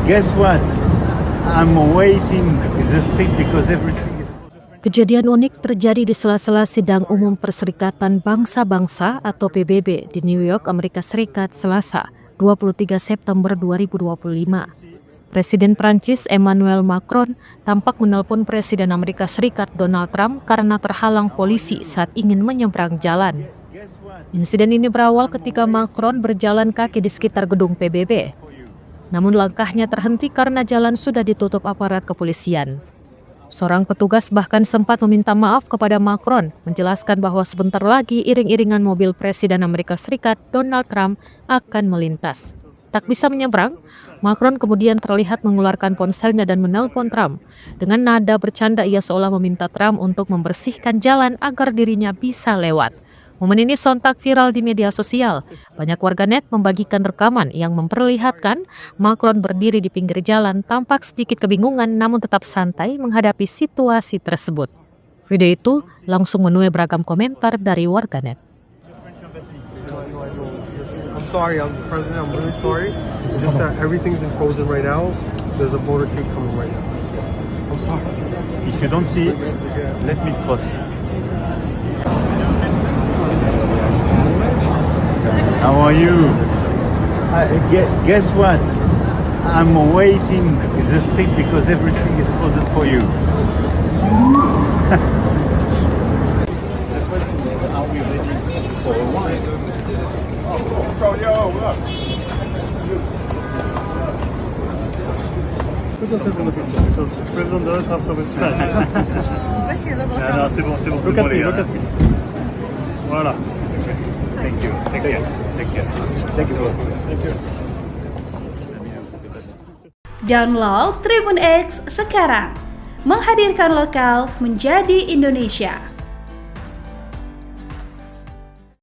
Guess what? I'm waiting in the street because everything is... Kejadian unik terjadi di sela-sela sidang umum Perserikatan Bangsa-Bangsa atau PBB di New York, Amerika Serikat, Selasa, 23 September 2025. Presiden Prancis Emmanuel Macron tampak menelpon Presiden Amerika Serikat Donald Trump karena terhalang polisi saat ingin menyeberang jalan. Insiden ini berawal ketika Macron berjalan kaki di sekitar gedung PBB. Namun langkahnya terhenti karena jalan sudah ditutup aparat kepolisian. Seorang petugas bahkan sempat meminta maaf kepada Macron, menjelaskan bahwa sebentar lagi iring-iringan mobil Presiden Amerika Serikat Donald Trump akan melintas. Tak bisa menyeberang, Macron kemudian terlihat mengeluarkan ponselnya dan menelpon Trump. Dengan nada bercanda, ia seolah meminta Trump untuk membersihkan jalan agar dirinya bisa lewat. Momen ini sontak viral di media sosial. Banyak warganet membagikan rekaman yang memperlihatkan Macron berdiri di pinggir jalan, tampak sedikit kebingungan namun tetap santai menghadapi situasi tersebut. Video itu langsung menuai beragam komentar dari warganet. I'm sorry, I'm the president. I'm really sorry. Just that everything's in frozen right now. There's a motorcade coming right now. I'm sorry. If you don't see it, let me cross. How are you? Guess what? I'm waiting in the street because everything is frozen for you. Are we ready for a while? Voilà. Thank you. Download Tribun X sekarang, menghadirkan lokal menjadi Indonesia.